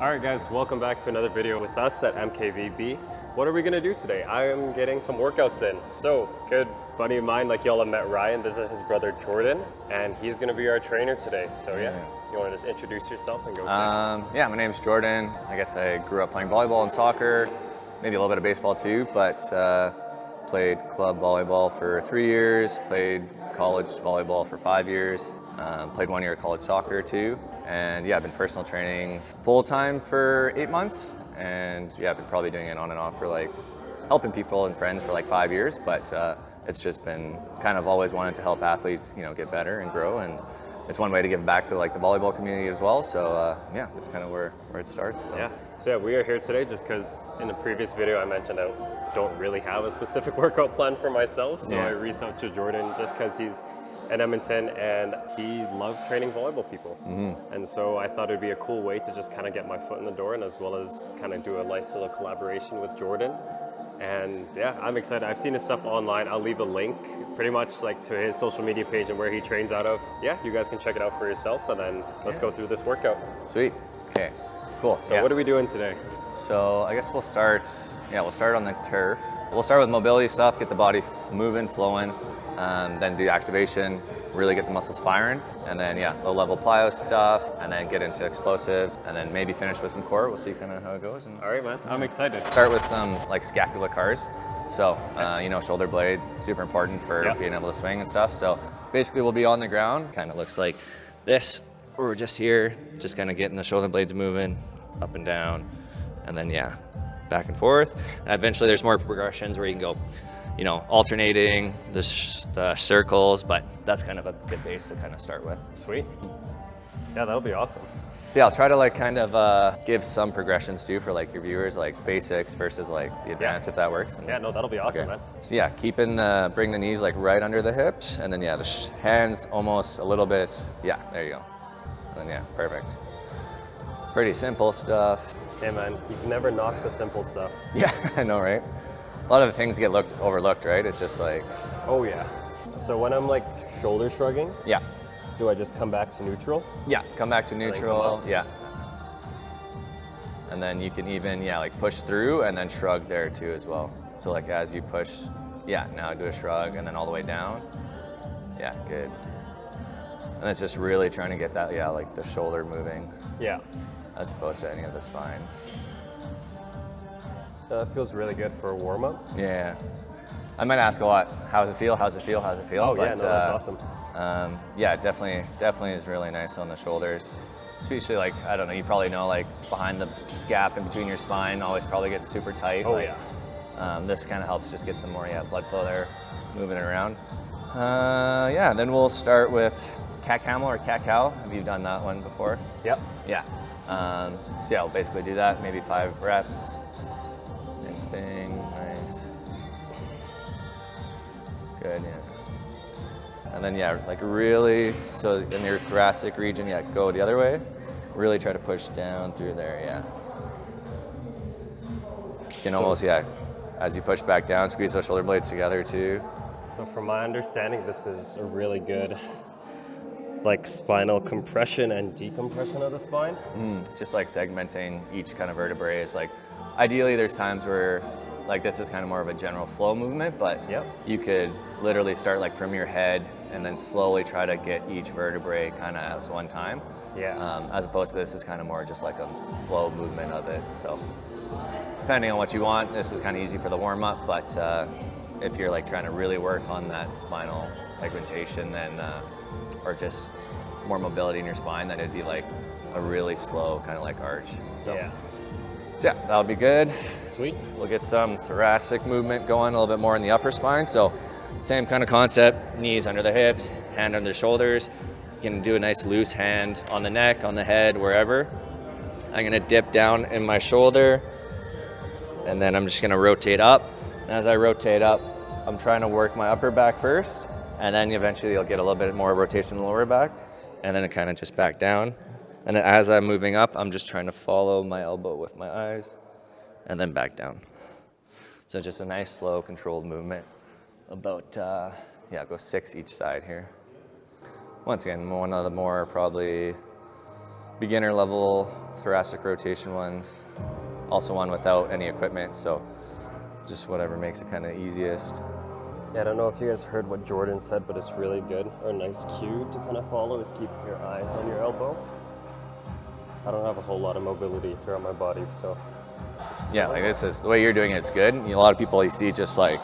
All right guys, welcome back to another video with us at MKVB. What are we gonna do today? I am getting some workouts in. So, good buddy of mine, like y'all have met Ryan, this is his brother Jordan, and he's gonna be our trainer today. So yeah, you wanna just introduce yourself and go? Yeah, my name's Jordan. I guess I grew up playing volleyball and soccer, maybe a little bit of baseball too, but played club volleyball for 3 years, played college volleyball for 5 years, played 1 year of college soccer too. And yeah, I've been personal training full-time for 8 months. And yeah, I've been probably doing it on and off for like helping people and friends for like 5 years. But it's just been kind of always wanted to help athletes, get better and grow. And it's one way to give back to like the volleyball community as well. So yeah, that's kind of where it starts. So. Yeah. So yeah, we are here today just because in the previous video I mentioned I don't really have a specific workout plan for myself. So I reached out to Jordan just because he's in Edmonton and he loves training volleyball people. And so I thought it'd be a cool way to just kind of get my foot in the door and as well as kind of do a nice little collaboration with Jordan. And yeah, I'm excited. I've seen his stuff online. I'll leave a link pretty much like to his social media page and where he trains out of. Yeah, you guys can check it out for yourself and then let's go through this workout. Sweet. Okay, cool. So what are we doing today? So I guess we'll start on the turf. We'll start with mobility stuff, get the body moving, flowing, then do activation, really get the muscles firing, and then low level plyo stuff, and then get into explosive, and then maybe finish with some core. We'll see kind of how it goes. All right, man, I'm excited. Start with some like scapular CARs. So, shoulder blade, super important for being able to swing and stuff. So basically we'll be on the ground, kind of looks like this. We're just here, just kind of getting the shoulder blades moving up and down, and then back and forth. And eventually there's more progressions where you can go, alternating the circles, but that's kind of a good base to kind of start with. Sweet. Yeah, that'll be awesome. So yeah, I'll try to like kind of give some progressions too for like your viewers, like basics versus like the advanced, if that works. And, no, that'll be awesome, man. So yeah, bring the knees like right under the hips, and then the hands almost a little bit. Yeah, there you go. And then perfect. Pretty simple stuff. Okay, man, you can never knock the simple stuff. Yeah, I know, right? A lot of the things get overlooked, right? It's just like... Oh, yeah. So when I'm like shoulder shrugging, yeah, do I just come back to neutral? Yeah, come back to neutral, yeah. And then you can even, like push through and then shrug there too as well. So like as you push, now do a shrug and then all the way down. Yeah, good. And it's just really trying to get that, like the shoulder moving. Yeah. As opposed to any of the spine. That feels really good for a warm-up. Yeah. I might ask a lot, how's it feel, how's it feel, how's it feel? Oh, but, that's awesome. Yeah, definitely is really nice on the shoulders. Especially like, I don't know, you probably know like behind the scap in between your spine always probably gets super tight. Oh, this kind of helps just get some more blood flow there, moving it around. Then we'll start with Camel or cat-cow. Have you done that one before? Yep. Yeah. We'll basically do that, maybe 5 reps. Same thing, nice. Good, And then like really, so in your thoracic region, go the other way. Really try to push down through there, You can almost, as you push back down, squeeze those shoulder blades together too. So from my understanding, this is a really good like spinal compression and decompression of the spine. Just like segmenting each kind of vertebrae is like, ideally there's times where like this is kind of more of a general flow movement, but you could literally start like from your head and then slowly try to get each vertebrae kind of as one time. As opposed to this is kind of more just like a flow movement of it. So depending on what you want, this is kind of easy for the warm up, but if you're like trying to really work on that spinal segmentation, then or just more mobility in your spine, then it'd be like a really slow kind of like arch. So that'll be good. Sweet. We'll get some thoracic movement going a little bit more in the upper spine. So same kind of concept, knees under the hips, hand under the shoulders. You can do a nice loose hand on the neck, on the head, wherever. I'm gonna dip down in my shoulder and then I'm just gonna rotate up. And as I rotate up, I'm trying to work my upper back first, and then eventually you'll get a little bit more rotation in the lower back, and then it kind of just back down. And as I'm moving up, I'm just trying to follow my elbow with my eyes, and then back down. So just a nice, slow, controlled movement. About, go 6 each side here. Once again, one of the more probably beginner level thoracic rotation ones. Also one without any equipment, so just whatever makes it kind of easiest. Yeah, I don't know if you guys heard what Jordan said, but it's really good. Or a nice cue to kind of follow is keep your eyes on your elbow. I don't have a whole lot of mobility throughout my body, so. Yeah, like this is, the way you're doing it's good. A lot of people you see just like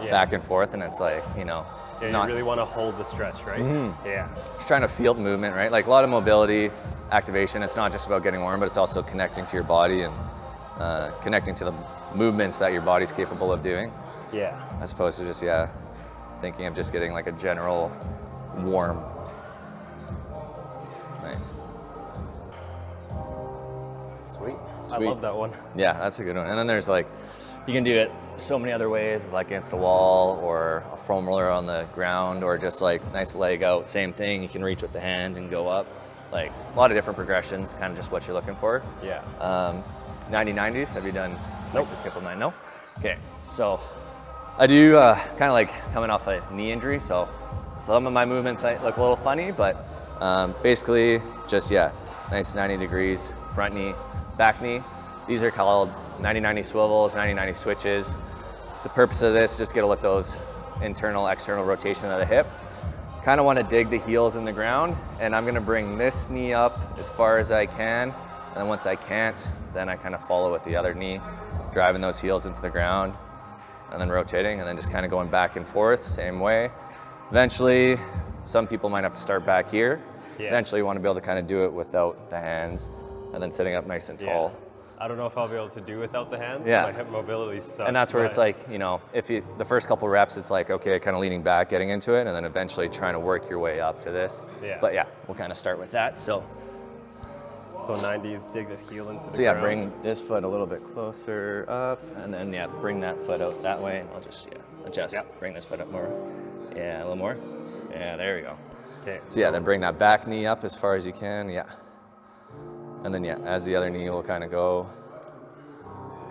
back and forth, and it's like, you know. Yeah, you really want to hold the stretch, right? Yeah. Just trying to feel the movement, right? Like a lot of mobility, activation, it's not just about getting warm, but it's also connecting to your body and connecting to the movements that your body's capable of doing. Yeah. As opposed to just, thinking of just getting like a general warm. Nice. Sweet. I love that one. Yeah, that's a good one. And then there's like, you can do it so many other ways, like against the wall or a foam roller on the ground, or just like nice leg out, same thing. You can reach with the hand and go up. Like a lot of different progressions, kind of just what you're looking for. Yeah. 90-90s, have you done? Nope. Like the triple nine, no? Okay, so I do kind of like coming off a knee injury, so some of my movements might look a little funny, but basically just, nice 90 degrees, front knee, back knee. These are called 90-90 swivels, 90-90 switches. The purpose of this, just get to let those internal, external rotation of the hip. Kind of want to dig the heels in the ground, and I'm going to bring this knee up as far as I can, and then once I can't, then I kind of follow with the other knee, driving those heels into the ground, and then rotating, and then just kind of going back and forth, same way. Eventually, some people might have to start back here. Yeah. Eventually, you want to be able to kind of do it without the hands, and then sitting up nice and tall. I don't know if I'll be able to do without the hands. Yeah. My hip mobility sucks. And that's where it's like, you know, if you, the first couple reps, it's like, okay, kind of leaning back, getting into it, and then eventually trying to work your way up to this. Yeah. But yeah, we'll kind of start with that. So 90s, dig the heel into the So yeah, ground. bring this foot a little bit closer up, and then bring that foot out that way, and I'll just adjust. Yep. Bring this foot up more. Yeah, a little more. Yeah, there we go. Okay. So then bring that back knee up as far as you can. Yeah. And then as the other knee will kind of go.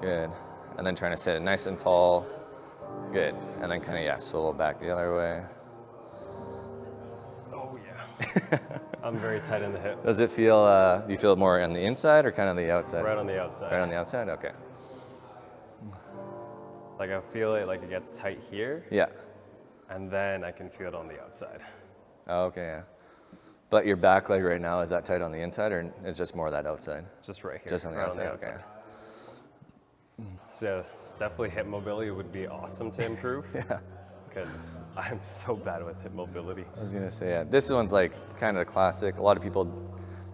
Good. And then trying to sit it nice and tall. Good. And then kind of swivel back the other way. Oh yeah. I'm very tight in the hip. Does it feel? Do you feel it more on the inside or kind of the outside? Right on the outside. Right on the outside. Okay. Like I feel it like it gets tight here. Yeah. And then I can feel it on the outside. Oh, okay. Yeah. But your back leg right now, is that tight on the inside, or is just more of that outside? Just right here. Just on the right outside. On the Okay. So it's definitely hip mobility would be awesome to improve. Yeah. Because I'm so bad with hip mobility. I was gonna say, this one's like kind of the classic. A lot of people,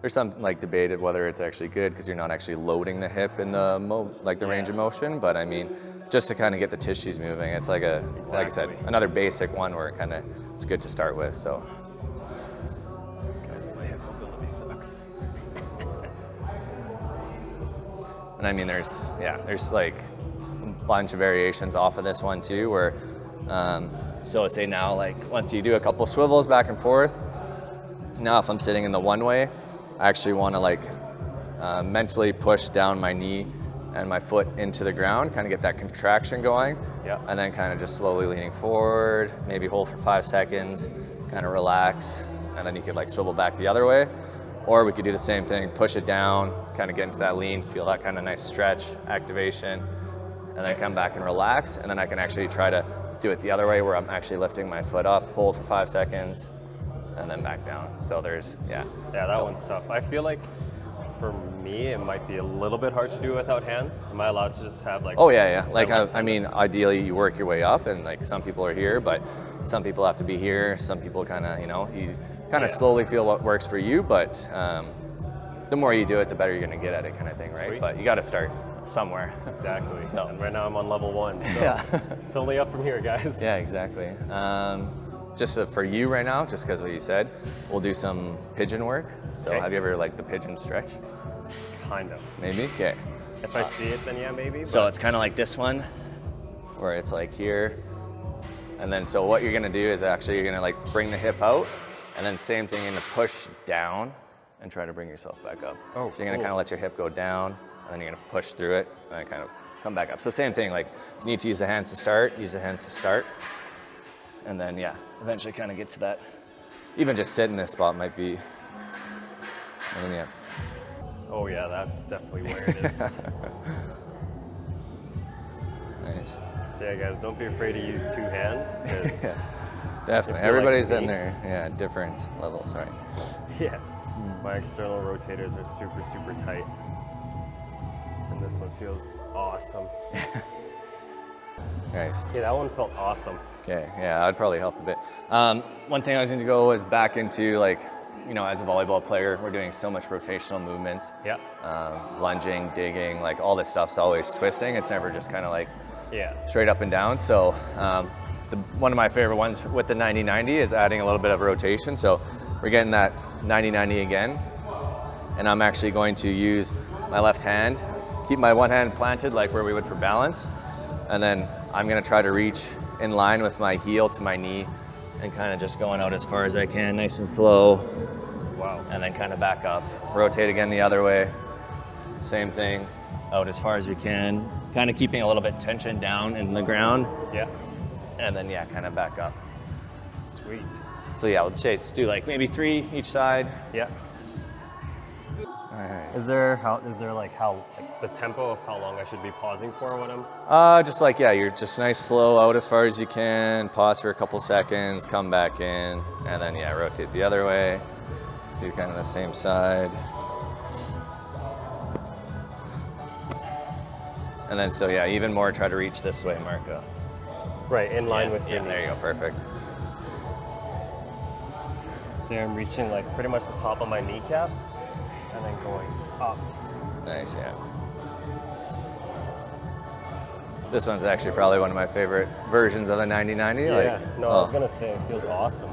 there's some like debated whether it's actually good because you're not actually loading the hip in the range of motion. But I mean, just to kind of get the tissues moving, it's like like I said, another basic one where it's good to start with. So. Guys, my hip mobility sucks. And I mean, there's like a bunch of variations off of this one too, where, so say now, like once you do a couple swivels back and forth, now if I'm sitting in the one way, I actually want to like mentally push down my knee and my foot into the ground, kind of get that contraction going. Yeah. And then kind of just slowly leaning forward, maybe hold for 5 seconds, kind of relax, and then you could like swivel back the other way. Or we could do the same thing, push it down, kind of get into that lean, feel that kind of nice stretch, activation, and then come back and relax. And then I can actually try to do it the other way where I'm actually lifting my foot up, hold for 5 seconds, and then back down. So there's, Yeah, that one's tough. I feel like for me, it might be a little bit hard to do without hands. Am I allowed to just have like... Oh yeah. Like, I mean, ideally you work your way up, and like some people are here, but some people have to be here. Some people kind of, you kind of slowly feel what works for you, but the more you do it, the better you're going to get at it, kind of thing, right? Sweet. But you got to start somewhere. Exactly. So. And right now I'm on level 1. So Yeah. it's only up from here, guys. Yeah, exactly. Just for you right now, just because what you said, we'll do some pigeon work. So Okay. have you ever like the pigeon stretch? Kind of. Maybe? Okay. If I see it, then yeah, maybe. So but- it's kind of like this one, where it's like here. And then so what you're gonna do is actually you're gonna like bring the hip out, and then same thing, you're gonna push down and try to bring yourself back up. Oh, so you're gonna cool. kind of let your hip go down, and then you're gonna push through it, and then kind of come back up. So same thing, like you need to use the hands to start, and then eventually kind of get to that. Even just sit in this spot might be, and then Oh yeah, that's definitely where it is. Nice. So yeah, guys, don't be afraid to use two hands. 'Cause Yeah, definitely. if you're Everybody's like in me- their different levels, right? Yeah, my external rotators are super, super tight. And this one feels awesome. Nice. Okay, that one felt awesome. Okay, yeah, I'd probably help a bit. One thing I was going to go is back into like, you know, as a volleyball player, we're doing so much rotational movements. Yeah. Lunging, digging, like all this stuff's always twisting. It's never just kind of like Yeah. straight up and down. So one of my favorite ones with the 90-90 is adding a little bit of rotation. So we're getting that 90-90 again. And I'm actually going to use my left hand, keep my one hand planted like where we would for balance. And then I'm gonna try to reach in line with my heel to my knee and kind of just going out as far as I can, nice and slow. Wow. And then kind of back up. Rotate again the other way. Same thing, out as far as we can. Kind of keeping a little bit tension down in the ground. Yeah. And then yeah, kind of back up. Sweet. So yeah, let's do like maybe 3 each side. Yeah. All right. Is there like the tempo of how long I should be pausing for when I'm? Just like, yeah, you're just nice, slow out as far as you can, pause for a couple seconds, come back in, and then yeah, rotate the other way, do kind of the same side. And then, so yeah, even more, try to reach this way, Marco. Right, in line with your yeah, knee. there you go, perfect. So I'm reaching like pretty much the top of my kneecap and then going up. Nice, yeah. This one's actually probably one of my favorite versions of the 90-90. Yeah, like, no, I was gonna say it feels awesome.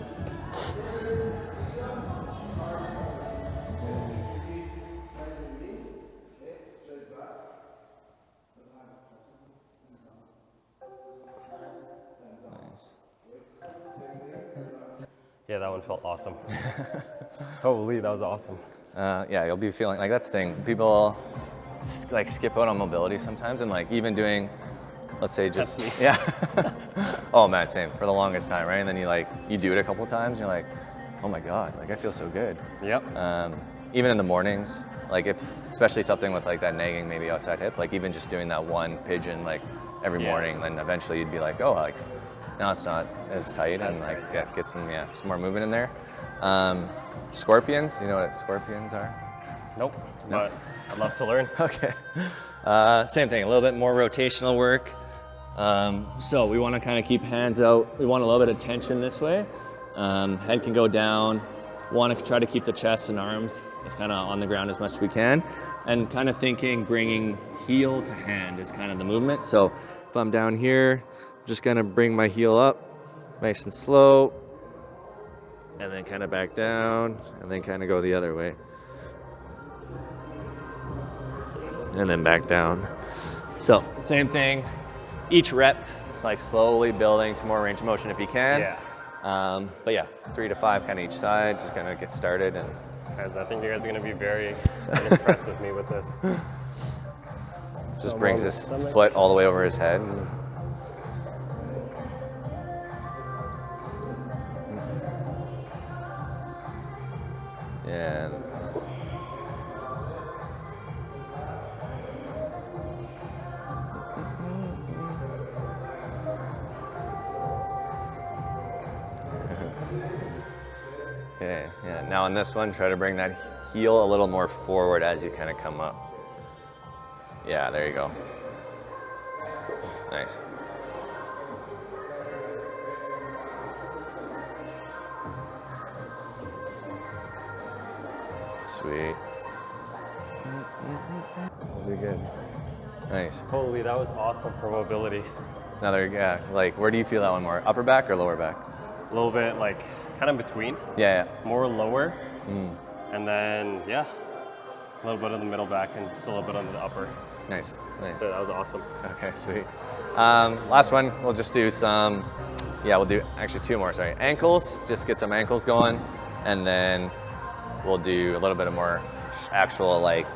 Nice. Yeah, that one felt awesome. Holy, that was awesome. Yeah, you'll be feeling like that's the thing. People like skip out on mobility sometimes, and like even doing, let's say just That's me. yeah. Oh man, same for the longest time, right? And then you do it a couple times, and you're like, oh my god, like I feel so good. Yep. Even in the mornings, like especially something with like that nagging maybe outside hip, like even just doing that one pigeon like every Yeah. morning, then eventually you'd be like, oh, like now it's not as tight, and That's like get some more movement in there. Scorpions, you know what scorpions are? Nope. But I'd love to learn. Okay. Same thing, a little bit more rotational work. So we want to kind of keep hands out. We want a little bit of tension this way. Head can go down. Want to try to keep the chest and arms as kind of on the ground as much as we can. And kind of thinking bringing heel to hand is kind of the movement. So if I'm down here, I'm just going to bring my heel up, nice and slow. And then kind of back down, and then kind of go the other way. And then back down. So same thing, each rep, it's like slowly building to more range of motion if you can. Yeah. But yeah, 3 to 5 kind of each side, just kind of get started. And Guys, I think you guys are gonna be very impressed with me with this. just So brings I'm on his the stomach. foot all the way over his head. Yeah. Okay, yeah. Now on this one, try to bring that heel a little more forward as you kind of come up. Yeah, there you go. Nice. Sweet. Really good. Nice. Holy, that was awesome for mobility. Another, yeah, like where do you feel that one more? Upper back or lower back? A little bit like kind of between, Yeah, more lower, and then yeah, a little bit of the middle back and just a little bit on the upper. yeah. Nice, nice. So that was awesome. Okay, sweet. Last one, we'll just do some, yeah, we'll do actually 2 more, sorry. Ankles, just get some ankles going, and then we'll do a little bit of more actual like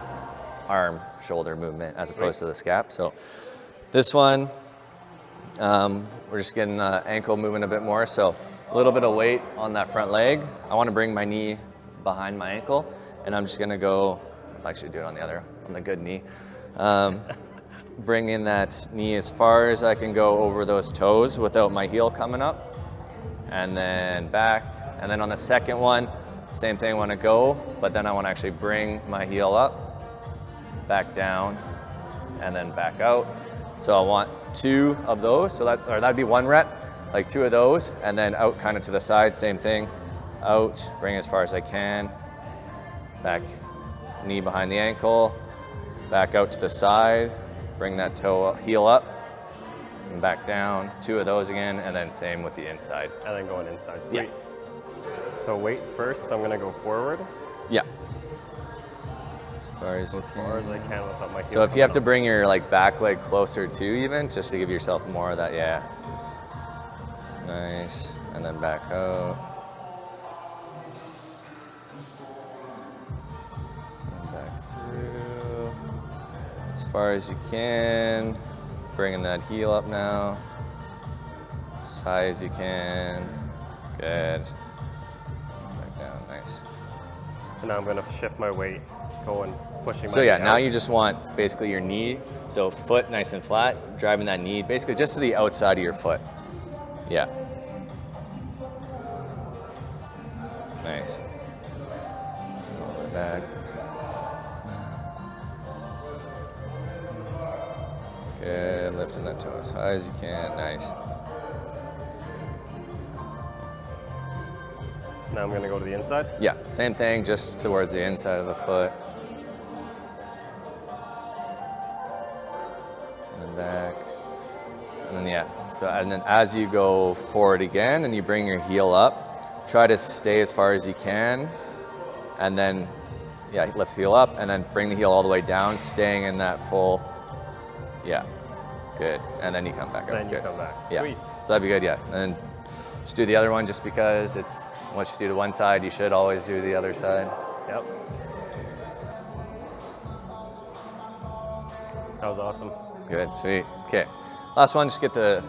arm, shoulder movement as opposed to the scap. So this one, we're just getting the ankle moving a bit more. So a little bit of weight on that front leg. I want to bring my knee behind my ankle, and I'm just gonna go actually do it on the good knee. Bring in that knee as far as I can go over those toes without my heel coming up. And then back. And then on the second one, same thing, I want to go, but then I want to actually bring my heel up, back down, and then back out. So I want 2 of those, so that'd be 1 rep, like 2 of those, and then out kind of to the side, same thing. Out, bring as far as I can, back, knee behind the ankle, back out to the side, bring that toe, heel up, and back down, 2 of those again, and then same with the inside. And then going inside, sweet. Yeah. So weight first, so I'm gonna go forward. Yeah. As far as I can without my heel. So if you have to bring your like back leg closer too, even just to give yourself more of that, yeah. Nice, and then back out. And back through. As far as you can. Bringing that heel up now. As high as you can. Good. Back down, nice. And now I'm gonna shift my weight, going, pushing my So yeah, knee now out. you just want basically your knee, so foot nice and flat, driving that knee basically just to the outside of your foot. Yeah. Nice. All the way back. Good, lifting that toe as high as you can, nice. Now I'm gonna go to the inside. Yeah, same thing, just towards the inside of the foot. And then back. And then yeah, so and then as you go forward again and you bring your heel up, try to stay as far as you can. And then, yeah, lift the heel up and then bring the heel all the way down, staying in that full, yeah, good. And then you come back up. Then you good. come back, Yeah. sweet. So that'd be good, yeah. And then just do the other one just because it's, once you do to one side, you should always do the other side. Yep. That was awesome. Good, sweet. Okay, last one, just get the,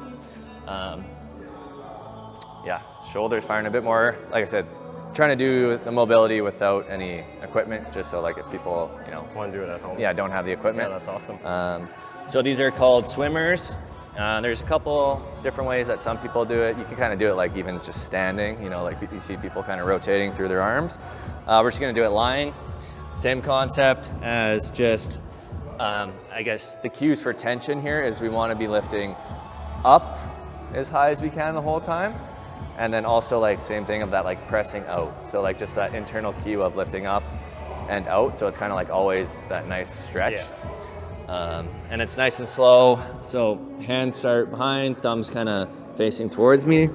yeah, shoulders firing a bit more. Like I said, trying to do the mobility without any equipment, just so like if people, you know, Want to do it at home? yeah, don't have the equipment. Yeah, that's awesome. So these are called swimmers. There's a couple different ways that some people do it. You can kind of do it like even just standing, you know, like you see people kind of rotating through their arms. We're just gonna do it lying. Same concept as just, I guess the cues for tension here is we wanna be lifting up as high as we can the whole time. And then also like same thing of that like pressing out. So like just that internal cue of lifting up and out. So it's kind of like always that nice stretch. Yeah. And it's nice and slow. So hands start behind, thumbs kind of facing towards me.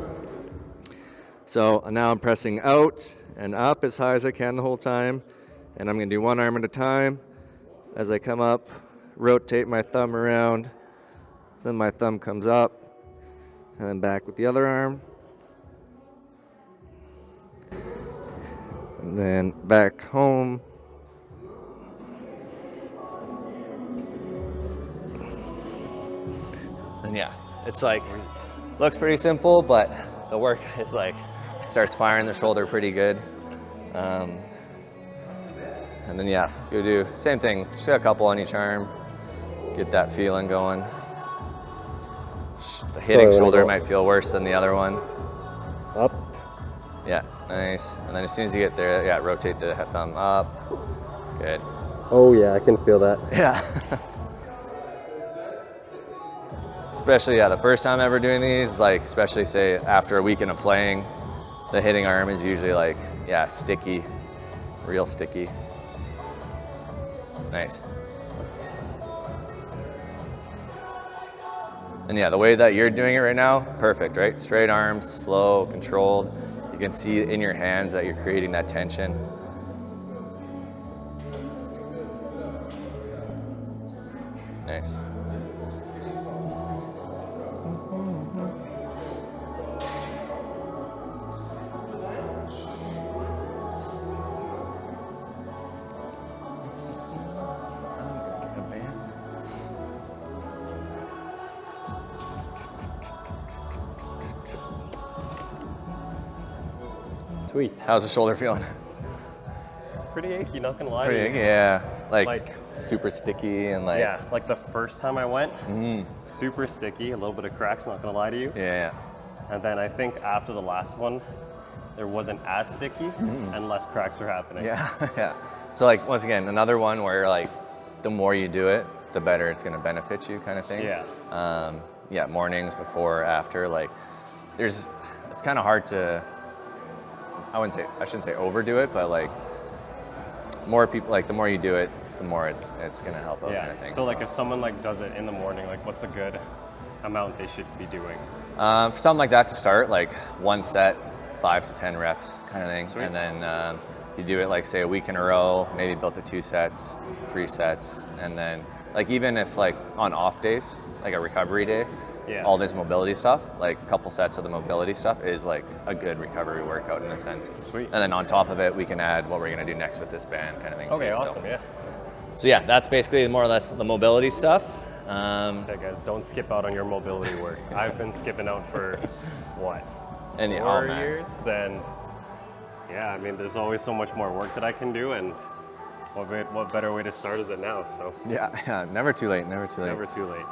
So now I'm pressing out and up as high as I can the whole time. And I'm gonna do one arm at a time. As I come up, rotate my thumb around. Then my thumb comes up and then back with the other arm. And then back home. And yeah, it's like, looks pretty simple, but the work is like, starts firing the shoulder pretty good. And then yeah, go do same thing, just a couple on each arm, get that feeling going. The hitting shoulder might feel worse than the other one. Up. Yeah, nice. And then as soon as you get there, yeah, rotate the thumb up. Good. Oh yeah, I can feel that. Yeah. Especially, yeah, the first time ever doing these, like, especially say after a weekend of playing, the hitting arm is usually like, yeah, sticky, real sticky. Nice. And yeah, the way that you're doing it right now, perfect, right? Straight arms, slow, controlled. You can see in your hands that you're creating that tension. Nice. Sweet. How's the shoulder feeling? pretty achy, not gonna lie Pretty to achy, you. yeah. Like, Like- super sticky and like. Yeah, like the first time I went, super sticky, a little bit of cracks, not gonna lie to you. Yeah. And then I think after the last one, there wasn't as sticky and less cracks were happening. Yeah, yeah. So like, once again, another one where like, the more you do it, the better it's gonna benefit you kind of thing. Yeah. Yeah, mornings, before, after, like, it's kind of hard to, I shouldn't say overdo it, but like, more people, like the more you do it, the more it's gonna help out kind of thing. So like if someone like does it in the morning, like what's a good amount they should be doing? For something like that to start, like one set, 5 to 10 reps kind of thing. Sweet. And then you do it like say a week in a row, maybe built to 2 sets, 3 sets. And then like even if like on off days, like a recovery day, Yeah. all this mobility stuff, like a couple sets of the mobility stuff is like a good recovery workout in a sense. Sweet. And then on top of it, we can add what we're gonna do next with this band kind of thing Okay, too. awesome, yeah. So yeah, that's basically more or less the mobility stuff. Okay guys, don't skip out on your mobility work. I've been skipping out for what? And yeah, 4 oh, man. years, and yeah, I mean, there's always so much more work that I can do, and what better way to start is it now? So Yeah, never too late, never too late. never too late.